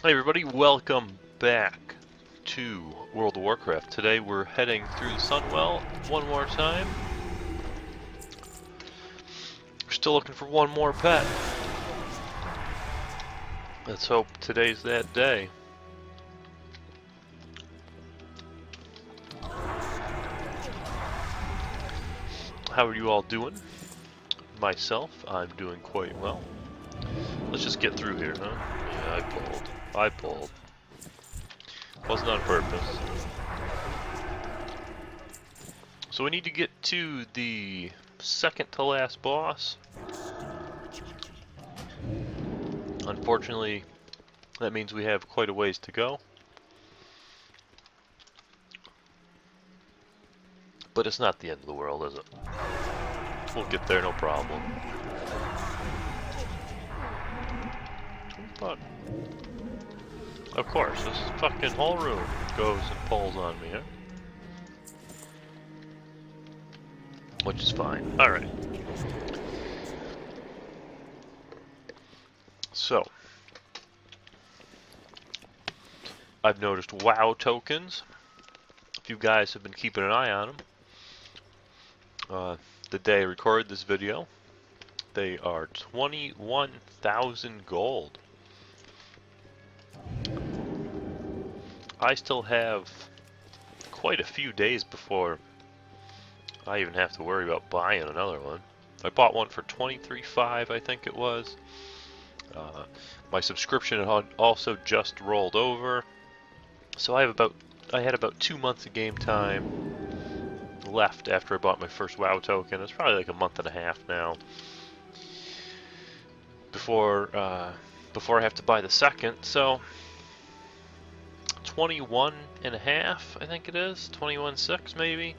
Hey everybody, welcome back to World of Warcraft. Today we're heading through the Sunwell one more time. We're still looking for one more pet. Let's hope today's that day. How are you all doing? Myself, I'm doing quite well. Let's just get through here, huh? Yeah, I pulled. Wasn't on purpose. So we need to get to the second to last boss. Unfortunately, that means we have quite a ways to go. But it's not the end of the world, is it? We'll get there, no problem. But, of course, this fucking whole room goes and pulls on me, huh? Which is fine. Alright. So, I've noticed WoW tokens. If you guys have been keeping an eye on them, the day I record this video, they are 21,000 gold. I still have quite a few days before I even have to worry about buying another one. I bought one for 23.5, I think it was. My subscription had also just rolled over, so I had about 2 months of game time left after I bought my first WoW token. It's probably like a month and a half now before I have to buy the second. So 21.5, I think it is 21.6 maybe.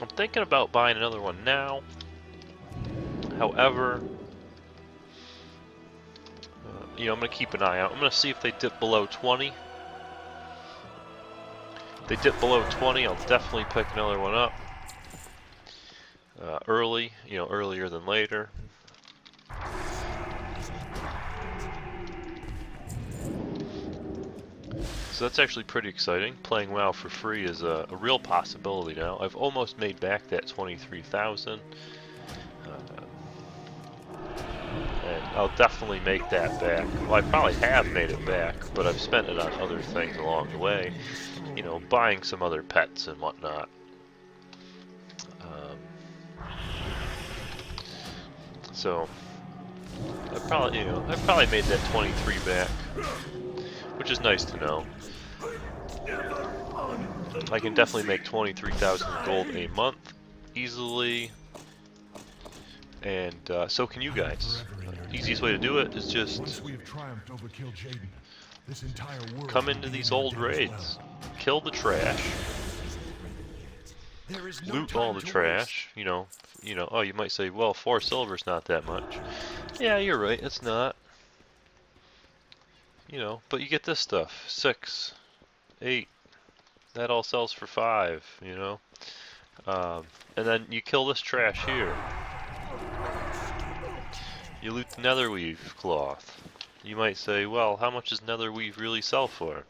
I'm thinking about buying another one now. However, I'm gonna keep an eye out. I'm gonna see if they dip below 20. If they dip below 20, I'll definitely pick another one up early, earlier than later. So that's actually pretty exciting. Playing WoW for free is a real possibility now. I've almost made back that 23,000. And I'll definitely make that back. Well, I probably have made it back, but I've spent it on other things along the way. Buying some other pets and whatnot. So I've probably made that 23 back, which is nice to know. I can definitely make 23,000 gold a month easily, and so can you guys. Easiest way to do it is just come into these old raids, kill the trash, loot all the trash. Oh, you might say, well, 4 silver's not that much. Yeah, you're right, it's not. But you get this stuff, 6, 8. That all sells for 5. And then you kill this trash here. You loot the netherweave cloth. You might say, well, how much does netherweave really sell for?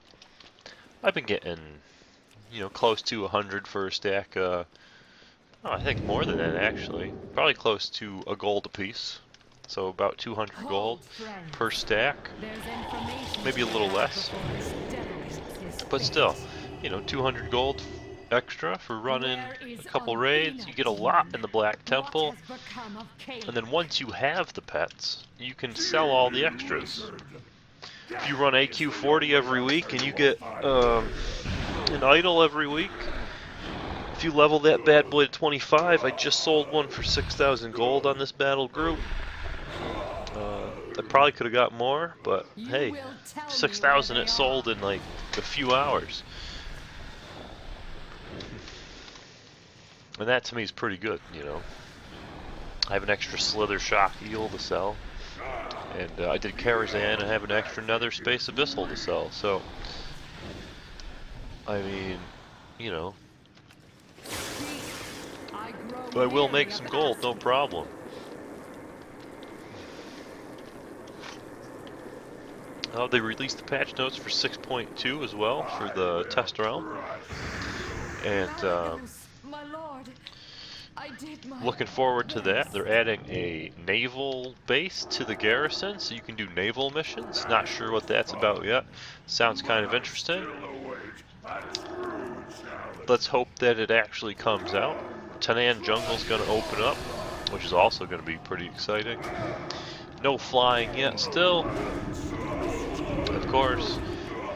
I've been getting, close to 100 for a stack. I think more than that actually. Probably close to a gold a piece. So about 200 gold per stack. Maybe a little less. But still, 200 gold extra for running a couple raids. You get a lot in the Black Temple. And then once you have the pets, you can sell all the extras. If you run AQ40 every week and you get an idol every week, if you level that bad boy to 25, I just sold one for 6,000 gold on this battle group. I probably could have got more, but hey, 6,000 it sold in like a few hours. And that to me is pretty good, I have an extra Slither Shock Eel to sell. And I did Karazhan and I have an extra Nether Space Abyssal to sell. So, I mean, but I will make some gold, no problem. They released the patch notes for 6.2 as well for the test realm, and My lord, I did my looking forward to that. best. They're adding a naval base to the garrison, so you can do naval missions. Not sure what that's about yet. Sounds kind of interesting. Let's hope that it actually comes out. Tanan Jungle's going to open up, which is also going to be pretty exciting. No flying yet still, of course.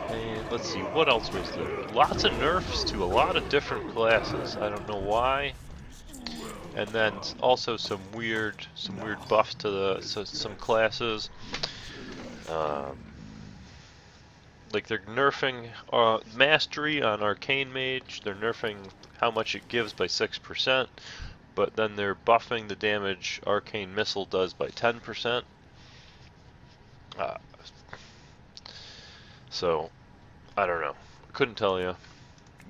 And let's see, what else was there? Lots of nerfs to a lot of different classes. I don't know why. And then also some weird buffs to some classes. Like they're nerfing mastery on Arcane Mage. They're nerfing how much it gives by 6%, but then they're buffing the damage Arcane Missile does by 10%. So I don't know. Couldn't tell you.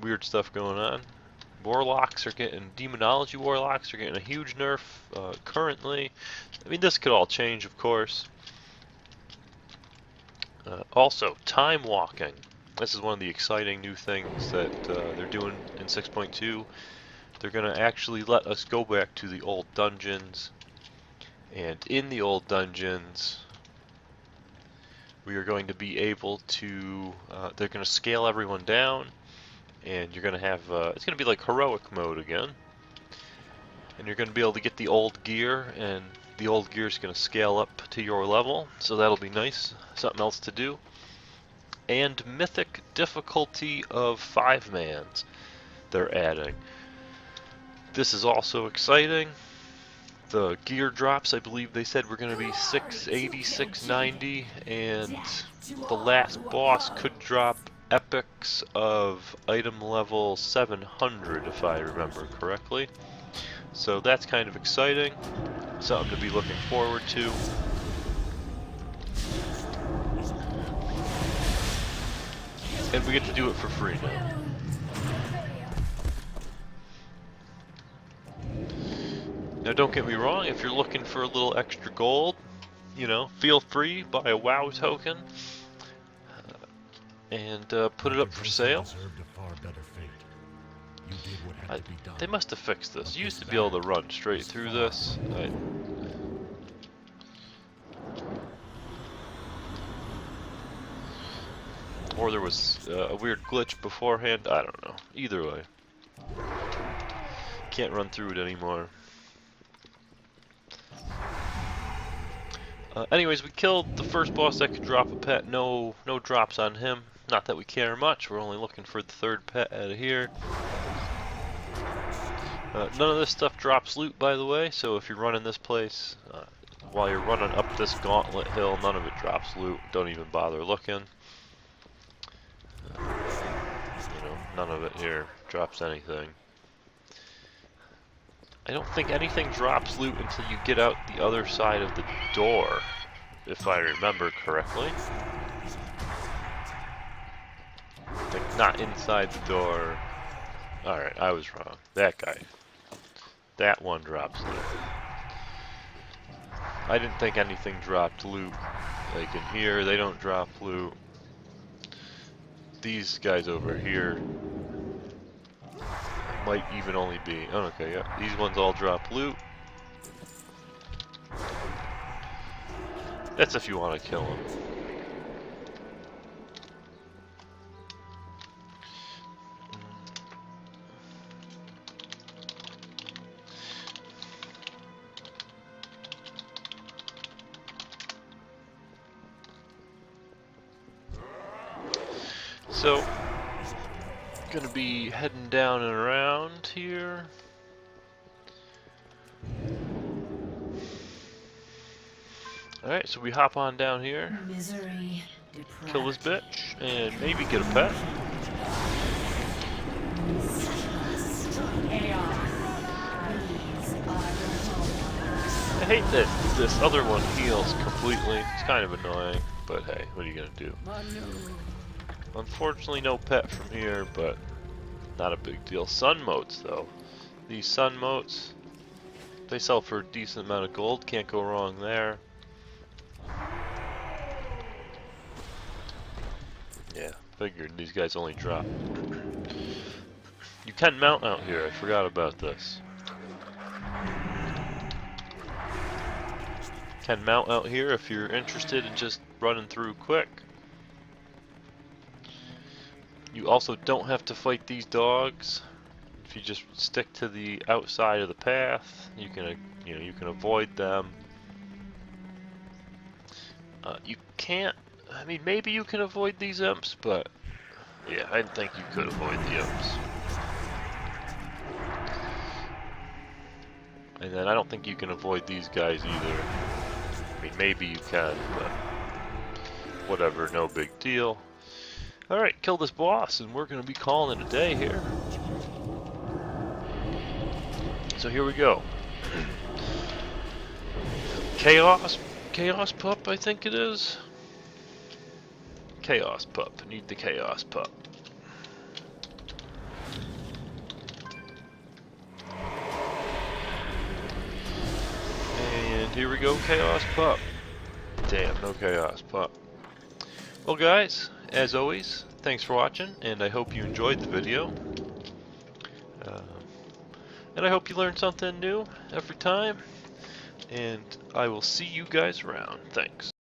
Weird stuff going on. Demonology Warlocks are getting a huge nerf currently. I mean, this could all change, of course. Also, time walking. This is one of the exciting new things that they're doing in 6.2. They're going to actually let us go back to the old dungeons. And in the old dungeons, we are going to be able to... they're going to scale everyone down. And you're going to have... it's going to be like heroic mode again. And you're going to be able to get the old gear, and the old gear is going to scale up to your level, so that'll be nice. Something else to do. And mythic difficulty of 5-mans they're adding. This is also exciting. The gear drops, I believe they said, were going to be 680, 690, and the last boss could drop epics of item level 700, if I remember correctly. So that's kind of exciting, something to be looking forward to. And we get to do it for free now. Now don't get me wrong, if you're looking for a little extra gold, you know, feel free, buy a WoW token, and put it up for sale. They must have fixed this. You used to be able to run straight through this. Or there was a weird glitch beforehand. I don't know. Either way. Can't run through it anymore. Anyways, we killed the first boss that could drop a pet. No drops on him. Not that we care much. We're only looking for the third pet out of here. None of this stuff drops loot, by the way, so if you're running this place, while you're running up this gauntlet hill, none of it drops loot. Don't even bother looking. You know, none of it here drops anything. I don't think anything drops loot until you get out the other side of the door, if I remember correctly. Like, not inside the door. Alright, I was wrong. That guy. That one drops loot. I didn't think anything dropped loot. Like in here, they don't drop loot. These guys over here might even only be... Oh, okay, yeah. These ones all drop loot. That's if you want to kill them. So, gonna be heading down and around here. Alright, so we hop on down here, Misery, kill this bitch, and maybe get a pet. I hate that this other one heals completely. It's kind of annoying, but hey, what are you gonna do? Unfortunately, no pet from here, but not a big deal. Sun motes, though. These sun motes, they sell for a decent amount of gold. Can't go wrong there. Figured these guys only drop. You can mount out here, I forgot about this. Can mount out here if you're interested in just running through quick. You also don't have to fight these dogs. If you just stick to the outside of the path, you can avoid them. You can't. I mean, maybe you can avoid these imps, but yeah, I didn't think you could avoid the imps. And then I don't think you can avoid these guys either. I mean, maybe you can, but whatever, no big deal. Alright, kill this boss, and we're going to be calling it a day here. So here we go. Chaos Pup, I think it is. Chaos Pup, need the Chaos Pup. And here we go, Chaos Pup. Damn, no Chaos Pup. Well guys, as always, thanks for watching, and I hope you enjoyed the video. And I hope you learned something new every time. And I will see you guys around. Thanks.